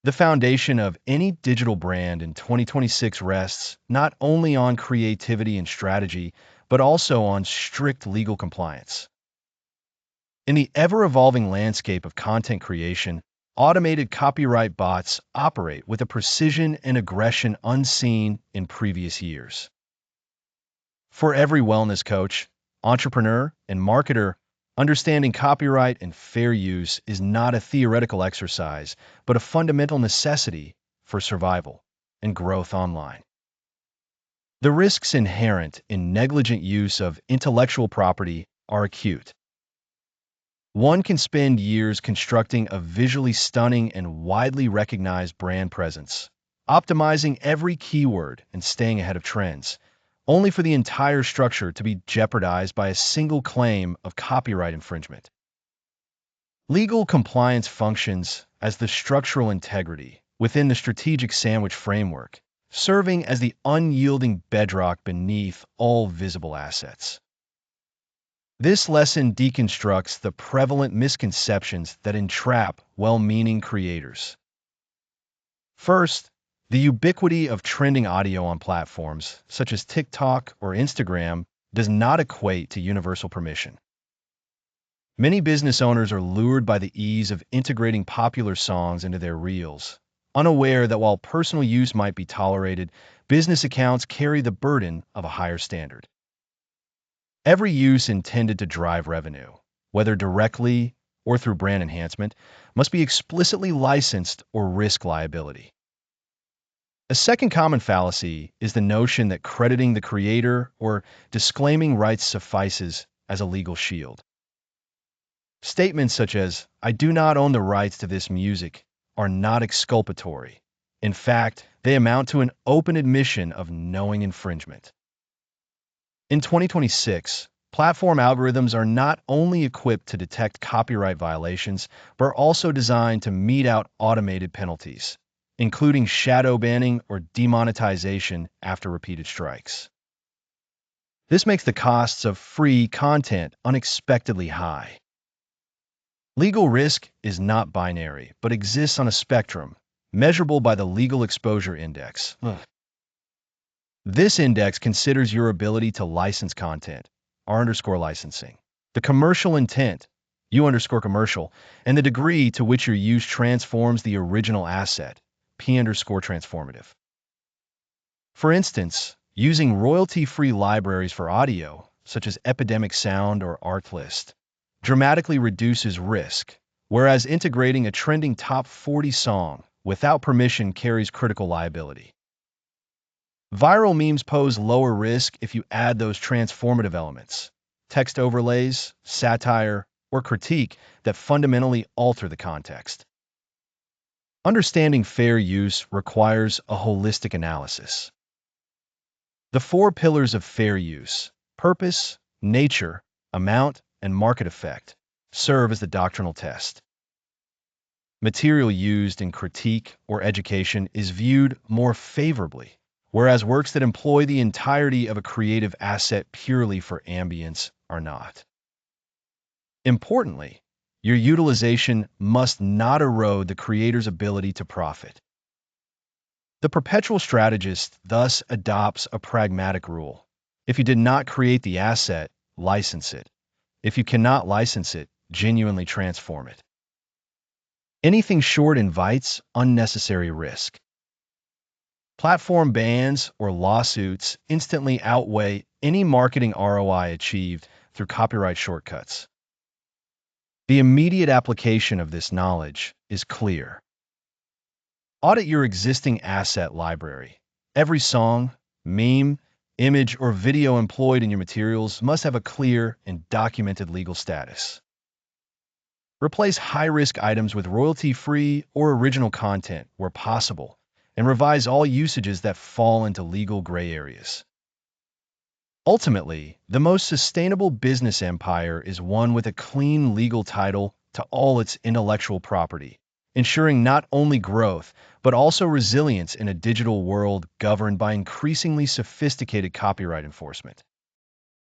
The foundation of any digital brand in 2026 rests not only on creativity and strategy, but also on strict legal compliance. In the ever-evolving landscape of content creation, automated copyright bots operate with a precision and aggression unseen in previous years. For every wellness coach, entrepreneur, and marketer, understanding copyright and fair use is not a theoretical exercise, but a fundamental necessity for survival and growth online. The risks inherent in negligent use of intellectual property are acute. One can spend years constructing a visually stunning and widely recognized brand presence, optimizing every keyword and staying ahead of trends, only for the entire structure to be jeopardized by a single claim of copyright infringement. Legal compliance functions as the structural integrity within the strategic sandwich framework, serving as the unyielding bedrock beneath all visible assets. This lesson deconstructs the prevalent misconceptions that entrap well-meaning creators. First, the ubiquity of trending audio on platforms such as TikTok or Instagram does not equate to universal permission. Many business owners are lured by the ease of integrating popular songs into their reels, unaware that while personal use might be tolerated, business accounts carry the burden of a higher standard. Every use intended to drive revenue, whether directly or through brand enhancement, must be explicitly licensed or risk liability. A second common fallacy is the notion that crediting the creator or disclaiming rights suffices as a legal shield. Statements such as, "I do not own the rights to this music," are not exculpatory. In fact, they amount to an open admission of knowing infringement. In 2026, platform algorithms are not only equipped to detect copyright violations, but are also designed to mete out automated penalties, including shadow banning or demonetization after repeated strikes. This makes the costs of free content unexpectedly high. Legal risk is not binary, but exists on a spectrum, measurable by the Legal Exposure Index. This index considers your ability to license content, R_licensing, the commercial intent, U_commercial, and the degree to which your use transforms the original asset, P_transformative. For instance, using royalty-free libraries for audio, such as Epidemic Sound or Artlist, dramatically reduces risk, whereas integrating a trending top 40 song without permission carries critical liability. Viral memes pose lower risk if you add those transformative elements, text overlays, satire, or critique that fundamentally alter the context. Understanding fair use requires a holistic analysis. The four pillars of fair use, purpose, nature, amount, and market effect, serve as the doctrinal test. Material used in critique or education is viewed more favorably, whereas works that employ the entirety of a creative asset purely for ambience are not. Importantly, your utilization must not erode the creator's ability to profit. The perpetual strategist thus adopts a pragmatic rule. If you did not create the asset, license it. If you cannot license it, genuinely transform it. Anything short invites unnecessary risk. Platform bans or lawsuits instantly outweigh any marketing ROI achieved through copyright shortcuts. The immediate application of this knowledge is clear. Audit your existing asset library. Every song, meme, image, or video employed in your materials must have a clear and documented legal status. Replace high-risk items with royalty-free or original content where possible, and revise all usages that fall into legal gray areas. Ultimately, the most sustainable business empire is one with a clean legal title to all its intellectual property, ensuring not only growth, but also resilience in a digital world governed by increasingly sophisticated copyright enforcement.